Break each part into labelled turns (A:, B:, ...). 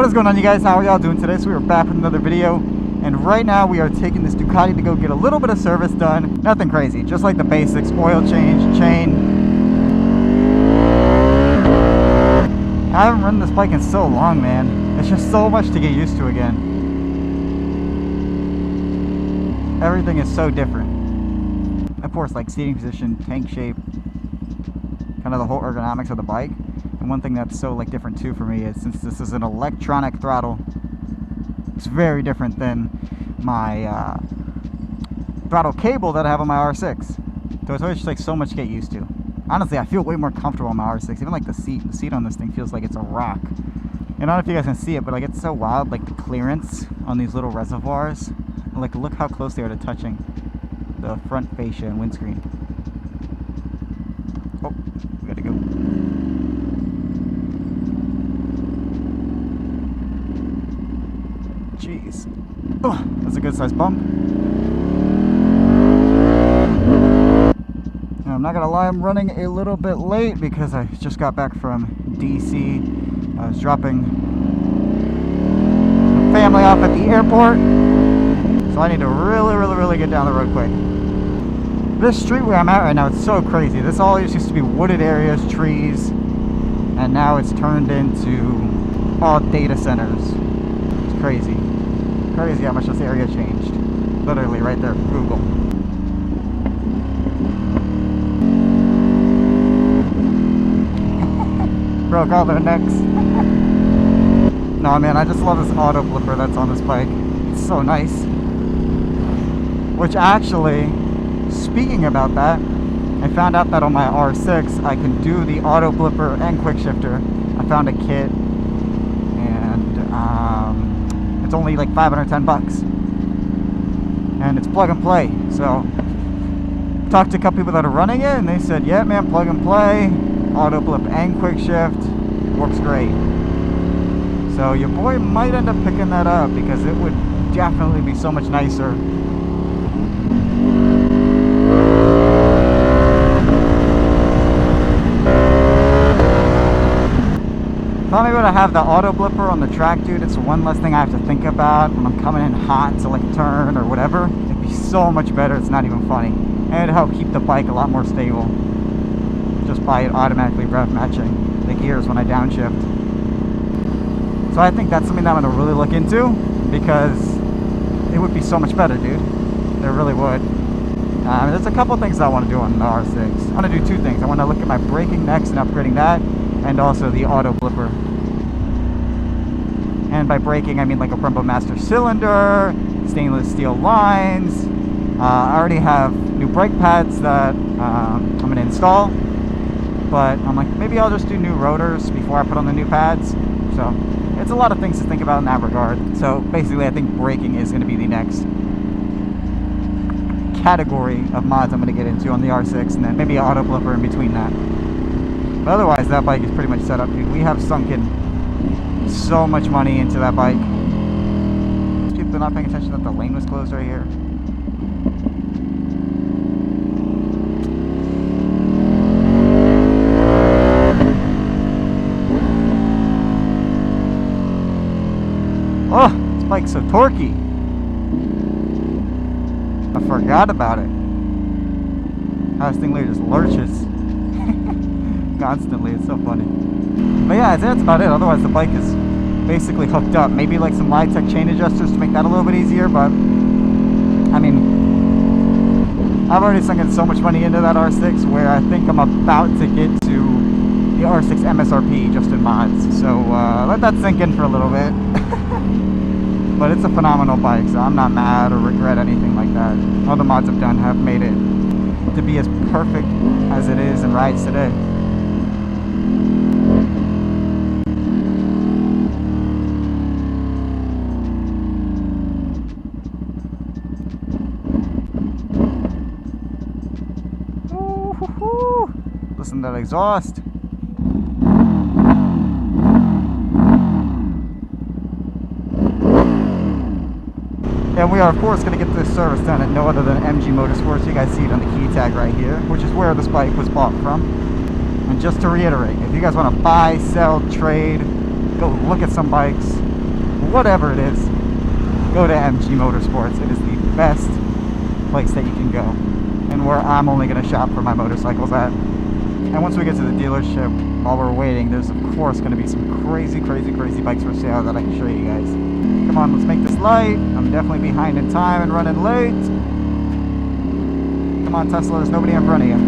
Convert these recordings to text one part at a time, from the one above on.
A: What is going on, you guys? How are y'all doing today? So we are back with another video, and right now we are taking this Ducati to go get a little bit of service done. Nothing crazy, just like the basics: oil change, chain. I haven't ridden this bike in so long, man. It's just so much to get used to again. Everything is so different. Of course, like seating position, tank shape, kind of the whole ergonomics of the bike. And one thing that's so like different too for me is, since this is an electronic throttle, it's very different than my throttle cable that I have on my R6. So it's always just like so much to get used to. Honestly, I feel way more comfortable on my R6. Even like the seat on this thing feels like it's a rock. And I don't know if you guys can see it, but like it's so wild, like the clearance on these little reservoirs. Like look how close they are to touching the front fascia and windscreen. Oh, we gotta go. Jeez. Oh, that's a good sized bump. And I'm not gonna lie, I'm running a little bit late because I just got back from DC. I was dropping the family off at the airport. So I need to really get down the road quick. This street where I'm at right now, it's so crazy. This all used to be wooded areas, trees, and now it's turned into all data centers. It's crazy. Crazy how much this area changed. Literally right there, Google. Broke all their necks. No man, I just love this auto blipper that's on this bike. It's so nice. Which actually, speaking about that, I found out that on my R6 I can do the auto blipper and quick shifter. I found a kit, and it's only like $510, and it's plug and play. So talked to a couple people that are running it, and they said, yeah man, plug and play, auto blip and quick shift, works great. So your boy might end up picking that up because it would definitely be so much nicer. If I'm able to have the auto blipper on the track, dude, it's one less thing I have to think about when I'm coming in hot to like a turn or whatever. It'd be so much better, it's not even funny. And it'd help keep the bike a lot more stable, just by it automatically rev matching the gears when I downshift. So I think that's something that I'm going to really look into, because it would be so much better, dude. It really would. There's a couple things I want to do on the R6. I want to do two things. I want to look at my braking next and upgrading that, and also the auto blipper. And by braking, I mean like a Brembo Master cylinder, stainless steel lines. I already have new brake pads that I'm going to install, but I'm like, maybe I'll just do new rotors before I put on the new pads. So it's a lot of things to think about in that regard. So basically, I think braking is going to be the next category of mods I'm going to get into on the R6, and then maybe an auto blipper in between that. But otherwise, that bike is pretty much set up, dude. We have sunk in so much money into that bike. People are not paying attention that the lane was closed right here. Oh, this bike's so torquey. I forgot about it. How this thing literally just lurches constantly. It's so funny. But yeah, that's about it. Otherwise, the bike is basically hooked up. Maybe like some Tech chain adjusters to make that a little bit easier. But I mean, I've already sunk in so much money into that R6, where I think I'm about to get to the R6 MSRP just in mods. So let that sink in for a little bit. But it's a phenomenal bike, so I'm not mad or regret anything like that. All the mods I've done have made it to be as perfect as it is and rides today. Ooh, listen to that exhaust. And we are, of course, going to get this service done at no other than MG Motorsports. You guys see it on the key tag right here, which is where this bike was bought from. And just to reiterate, if you guys want to buy, sell, trade, go look at some bikes, whatever it is, go to MG Motorsports. It is the best place that you can go, and where I'm only going to shop for my motorcycles at. And once we get to the dealership, while we're waiting, there's of course going to be some crazy bikes for sale that I can show you guys. Come on, let's make this light. I'm definitely behind in time and running late. Come on, Tesla, there's nobody in front of you.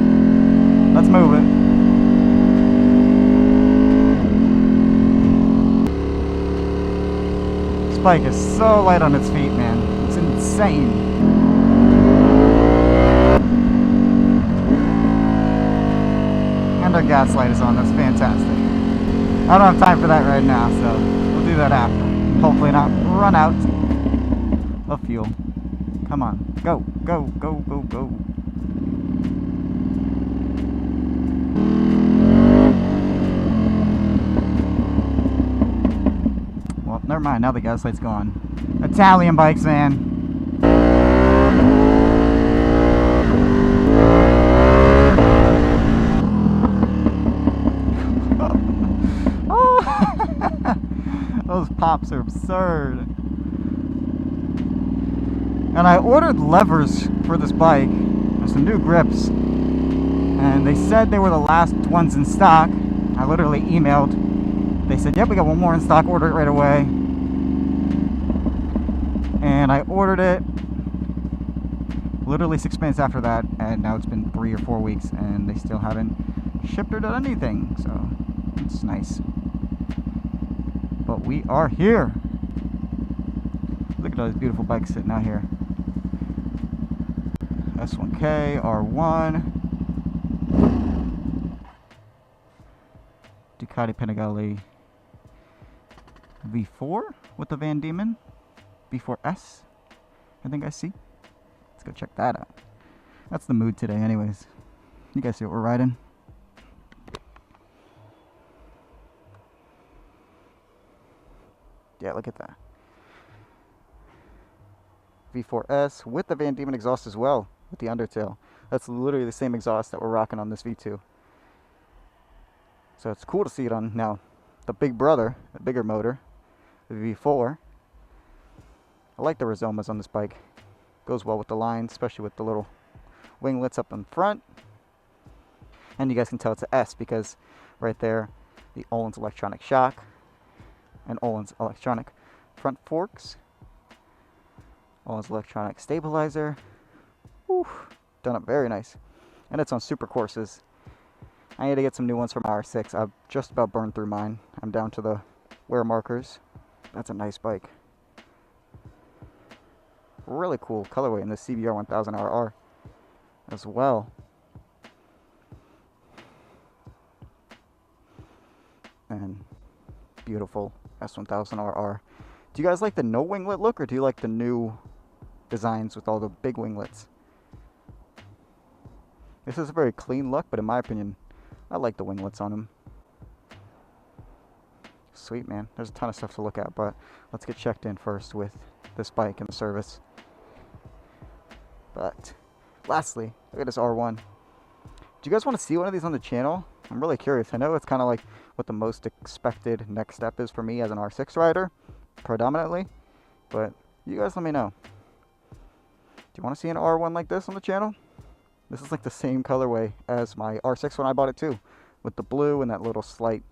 A: Let's move it. This bike is so light on its feet, man. It's insane. And our gas light is on. That's fantastic. I don't have time for that right now, so we'll do that after. Hopefully not run out of fuel. Come on. Go, go, go, go, go. Well, never mind. Now the gas light's gone. Italian bikes, man. Those pops are absurd. And I ordered levers for this bike. There's some new grips. And they said they were the last ones in stock. I literally emailed. They said, yep, we got one more in stock. Order it right away. And I ordered it literally 6 minutes after that. And now it's been 3 or 4 weeks. And they still haven't shipped or done anything. So it's nice. But we are here. Look at all these beautiful bikes sitting out here. S1K, R1, Ducati Panigale V4 with the Van Diemen, V4S, I think I see. Let's go check that out. That's the mood today anyways. You guys see what we're riding? Yeah, look at that. V4S with the Van Diemen exhaust as well, with the undertail. That's literally the same exhaust that we're rocking on this V2. So it's cool to see it on now the big brother, the bigger motor, the V4. I like the Rizomas on this bike. Goes well with the line, especially with the little winglets up in front. And you guys can tell it's an S because right there, the Öhlins electronic shock and Öhlins electronic front forks. Öhlins electronic stabilizer. Whew, done up very nice. And it's on super courses. I need to get some new ones from R6. I've just about burned through mine. I'm down to the wear markers. That's a nice bike. Really cool colorway in the CBR 1000RR as well. And beautiful S1000RR. Do you guys like the no winglet look, or do you like the new designs with all the big winglets? This is a very clean look, but in my opinion, I like the winglets on them. Sweet, man. There's a ton of stuff to look at, but let's get checked in first with this bike and the service. But lastly, look at this R1. Do you guys want to see one of these on the channel? I'm really curious. I know it's kind of like what the most expected next step is for me as an R6 rider, predominantly, but you guys let me know. Do you want to see an R1 like this on the channel? This is like the same colorway as my R6 when I bought it too, with the blue and that little slight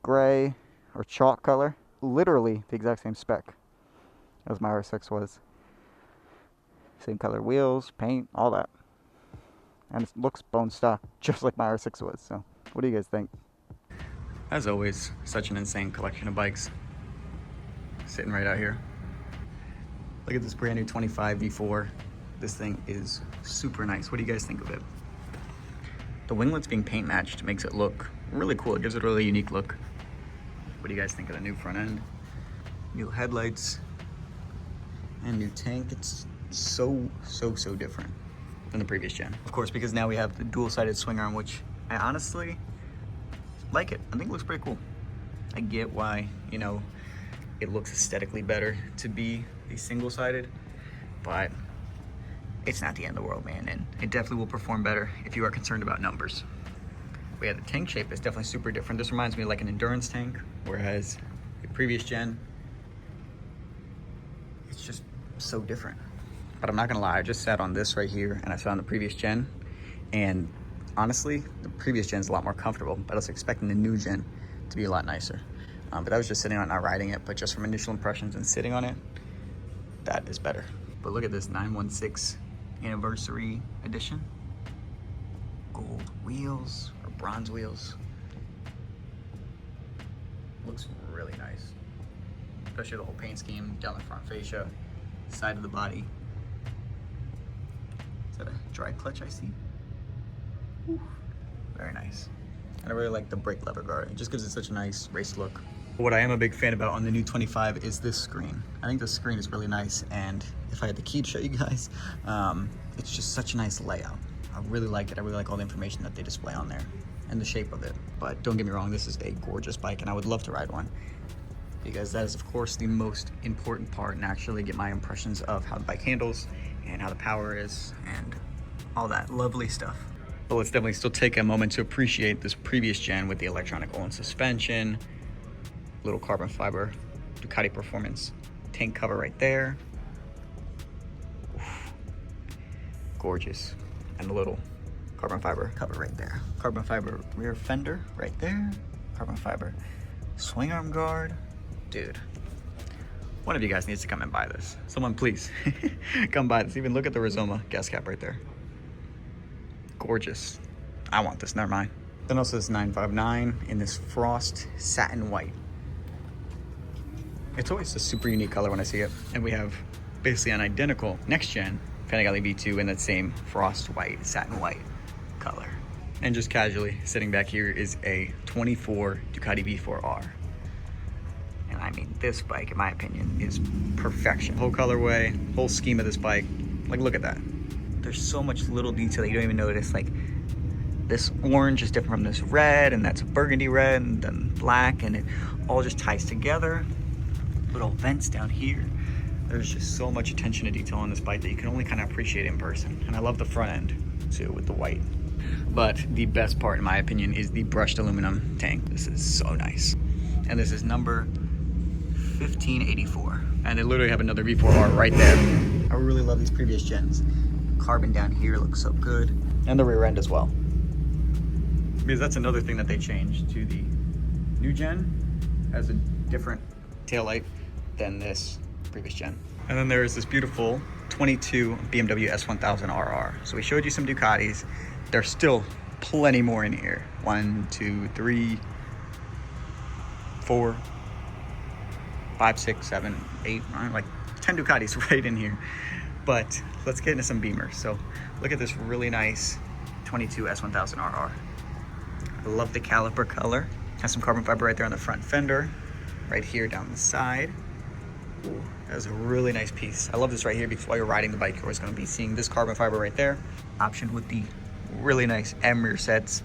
A: gray or chalk color. Literally the exact same spec as my R6 was. Same color wheels, paint, all that. And it looks bone stock, just like my R6 was. So, what do you guys think? As always, such an insane collection of bikes sitting right out here. Look at this brand new 25 V4. This thing is super nice. What do you guys think of it? The winglets being paint matched makes it look really cool. It gives it a really unique look. What do you guys think of the new front end? New headlights and new tank. It's so different than the previous gen. Of course, because now we have the dual-sided swing arm, which I honestly like it. I think it looks pretty cool. I get why, you know, it looks aesthetically better to be a single-sided, but it's not the end of the world, man, and it definitely will perform better if you are concerned about numbers. But yeah, the tank shape is definitely super different. This reminds me of like an endurance tank, whereas the previous gen it's just so different. But I'm not gonna lie, I just sat on this right here and I sat on the previous gen, and honestly, the previous gen's a lot more comfortable, but I was expecting the new gen to be a lot nicer. But I was just sitting on it, not riding it, but just from initial impressions and sitting on it, that is better. But look at this 916 anniversary edition. Gold wheels, or bronze wheels. Looks really nice. Especially the whole paint scheme down the front fascia, side of the body. Is that a dry clutch I see? Ooh, very nice. And I really like the brake lever guard. It just gives it such a nice race look. What I am a big fan about on the new 25 is this screen. I think the screen is really nice, and if I had the key to show you guys, it's just such a nice layout. I really like it. I really like all the information that they display on there and the shape of it. But don't get me wrong, this is a gorgeous bike and I would love to ride one, because that is of course the most important part, and actually get my impressions of how the bike handles and how the power is and all that lovely stuff. But let's definitely still take a moment to appreciate this previous gen with the electronic Olin suspension, little carbon fiber Ducati Performance tank cover right there. Oof. Gorgeous. And the little carbon fiber cover right there. Carbon fiber rear fender right there. Carbon fiber swing arm guard. Dude, one of you guys needs to come and buy this. Someone please come buy this. Even look at the Rizoma gas cap right there. Gorgeous. I want this, never mind. Then also this 959 in this frost satin white. It's always a super unique color when I see it. And we have basically an identical next gen Panigale V2 in that same frost white, satin white color. And just casually sitting back here is a 24 Ducati V4R. And I mean, this bike, in my opinion, is perfection. Whole colorway, whole scheme of this bike. Like, look at that. There's so much little detail that you don't even notice. Like, this orange is different from this red, and that's a burgundy red, and then black, and it all just ties together. Little vents down here. There's just so much attention to detail on this bike that you can only kind of appreciate in person. And I love the front end too with the white. But the best part, in my opinion, is the brushed aluminum tank. This is so nice. And this is number 1584. And they literally have another V4R right there. I really love these previous gens. Carbon down here looks so good. And the rear end as well. Because that's another thing that they changed to the new gen. Has a different taillight than this previous gen. And then there is this beautiful 22 BMW S1000RR. So we showed you some Ducatis. There's still plenty more in here. 1, 2, 3, 4, 5, 6, 7, 8, 9, like 10 Ducatis right in here. But let's get into some Beamers. So look at this really nice 22 S1000RR. I love the caliper color. Has some carbon fiber right there on the front fender. Right here down the side. Ooh, that's a really nice piece. I love this right here because while you're riding the bike, you're always going to be seeing this carbon fiber right there. Optioned with the really nice M rear sets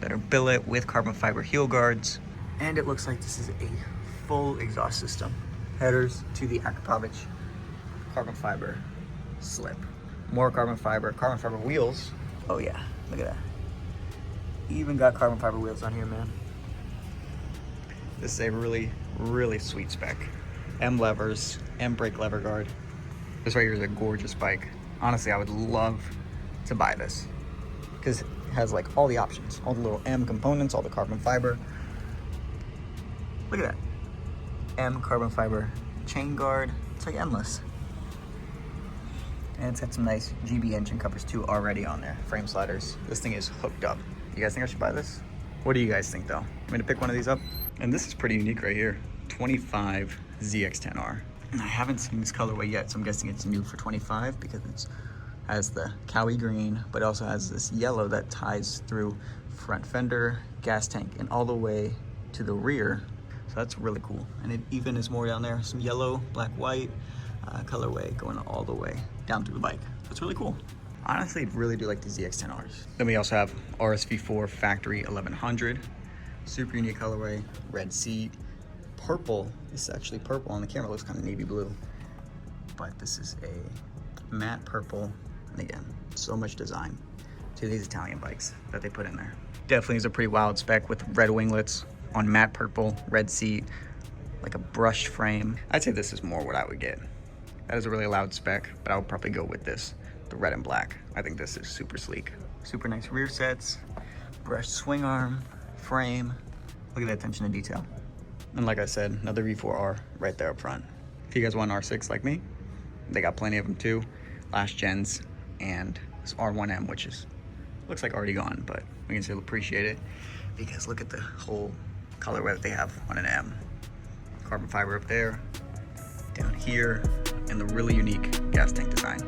A: that are billet with carbon fiber heel guards. And it looks like this is a full exhaust system. Headers to the Akrapovic carbon fiber slip. More carbon fiber wheels. Oh yeah, look at that. Even got carbon fiber wheels on here, man. This is a really, really sweet spec. M levers, M brake lever guard. This right here is a gorgeous bike. Honestly, I would love to buy this because it has like all the options, all the little M components, all the carbon fiber. Look at that. M carbon fiber chain guard. It's like endless. And it's got some nice GB engine covers too already on there. Frame sliders. This thing is hooked up. You guys think I should buy this? What do you guys think though? I'm gonna pick one of these up. And this is pretty unique right here. 25 ZX10R. And I haven't seen this colorway yet, so I'm guessing it's new for 25 because it has the Cowie green, but it also has this yellow that ties through front fender, gas tank, and all the way to the rear. So that's really cool. And it even is more down there. Some yellow, black, white colorway going all the way down through the bike. So it's really cool. Honestly, I really do like the ZX10Rs. Then we also have RSV4 Factory 1100. Super unique colorway, red seat, purple. This is actually purple on the camera, looks kind of navy blue. But this is a matte purple. And again, so much design to these Italian bikes that they put in there. Definitely is a pretty wild spec with red winglets on matte purple, red seat, like a brushed frame. I'd say this is more what I would get That is a really loud spec, but I would probably go with this, the red and black. I think this is super sleek. Super nice rear sets, brushed swing arm, frame. Look at that attention to detail. And like I said, another V4R right there up front. If you guys want an R6 like me, they got plenty of them too. Last gens, and this R1M, which is looks like already gone, but we can still appreciate it because look at the whole colorway that they have on an M. Carbon fiber up there, down here, and the really unique gas tank design.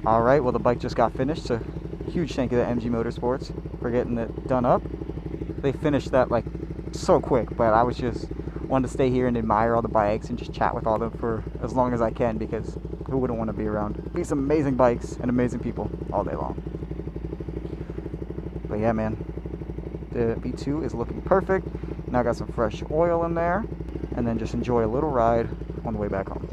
A: Alright, well the bike just got finished, so huge thank you to MG Motorsports for getting it done up. They finished that like so quick, but I was just wanted to stay here and admire all the bikes and just chat with all of them for as long as I can, because who wouldn't want to be around these amazing bikes and amazing people all day long. But yeah, man, the V2 is looking perfect. Now I got some fresh oil in there, and then just enjoy a little ride on the way back home.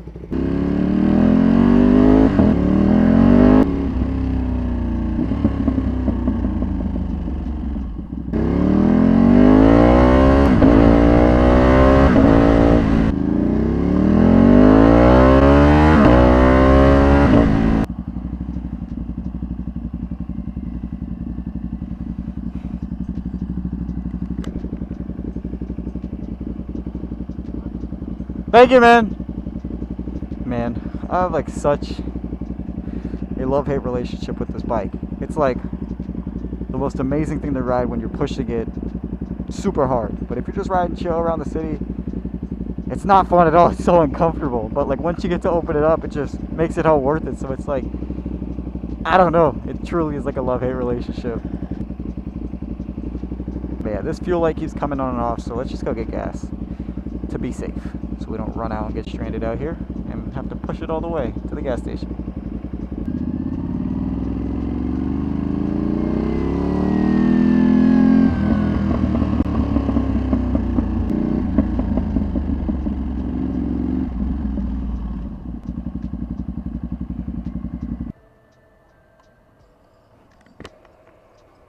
A: Thank you, man. Man, I have like such a love-hate relationship with this bike. It's like the most amazing thing to ride when you're pushing it super hard. But if you're just riding chill around the city, it's not fun at all. It's so uncomfortable. But like once you get to open it up, it just makes it all worth it. So it's like, I don't know. It truly is like a love-hate relationship. But yeah, this fuel light keeps coming on and off, so let's just go get gas to be safe, so we don't run out and get stranded out here and have to push it all the way to the gas station.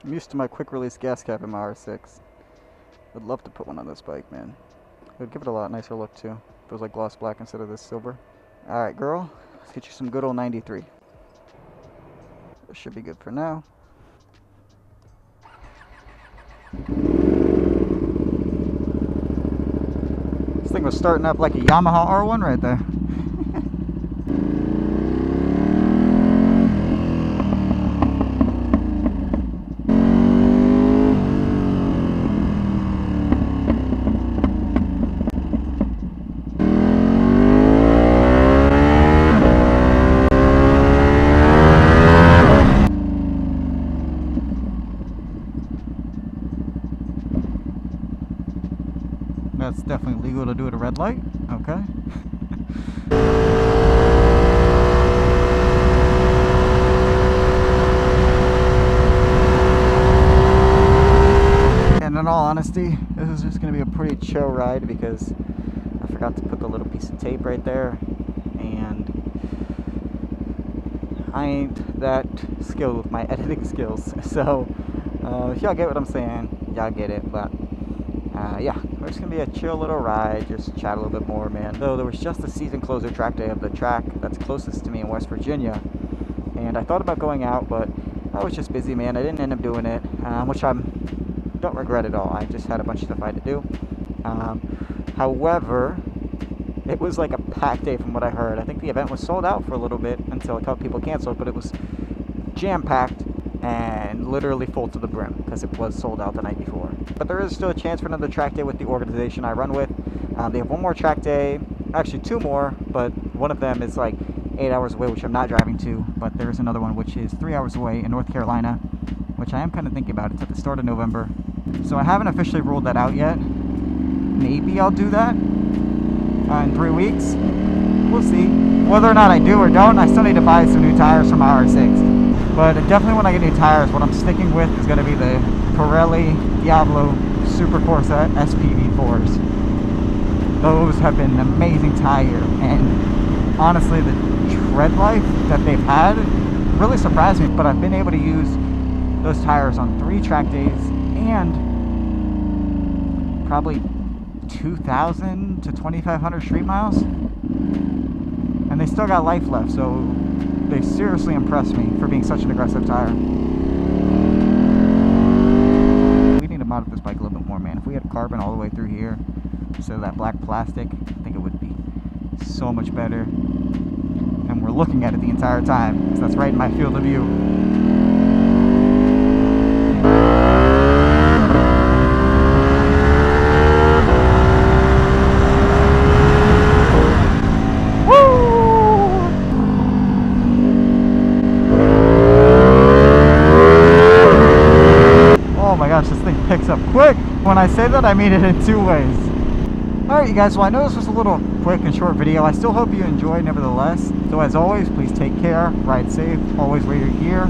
A: I'm used to my quick release gas cap in my R6. I'd love to put one on this bike, man. It would give it a lot nicer look too. If it was like gloss black instead of this silver. Alright, girl, let's get you some good old 93. This should be good for now. This thing was starting up like a Yamaha R1 right there. That's definitely legal to do at a red light. Okay. And in all honesty, this is just going to be a pretty chill ride because I forgot to put the little piece of tape right there, and I ain't that skilled with my editing skills. So if y'all get what I'm saying, y'all get it. But yeah, it's gonna be a chill little ride, just chat a little bit more, man. Though there was just a season closer track day of the track that's closest to me in West Virginia, and I thought about going out, but I was just busy, man. I didn't end up doing it, which I don't regret at all. I just had a bunch of stuff I had to do. However, it was like a packed day from what I heard. I think the event was sold out for a little bit until a couple people canceled, but it was jam-packed and literally full to the brim because it was sold out the night before. But there is still a chance for another track day with the organization I run with. They have one more track day, actually two more, but one of them is like 8 hours away, which I'm not driving to, but there is another one which is 3 hours away in North Carolina, which I am kind of thinking about. It's at the start of November, so I haven't officially ruled that out yet, maybe I'll do that in 3 weeks. We'll see. Whether or not I do or don't, I still need to buy some new tires for my R6. But definitely when I get new tires, what I'm sticking with is going to be the Pirelli Diablo Super Corsa SPV4s. Those have been an amazing tire, and honestly the tread life that they've had really surprised me. But I've been able to use those tires on 3 track days and probably 2,000 to 2,500 street miles, and they still got life left, so they seriously impressed me for being such an aggressive tire. We need to mod up this bike a little bit more, man. If we had carbon all the way through here instead of that black plastic, I think it would be so much better. And we're looking at it the entire time, because that's right in my field of view. This thing picks up quick. When I say that, I mean it in 2 ways. Alright, you guys, well, I know this was a little quick and short video. I still hope you enjoyed nevertheless. So as always, please take care, ride safe, always wear your gear,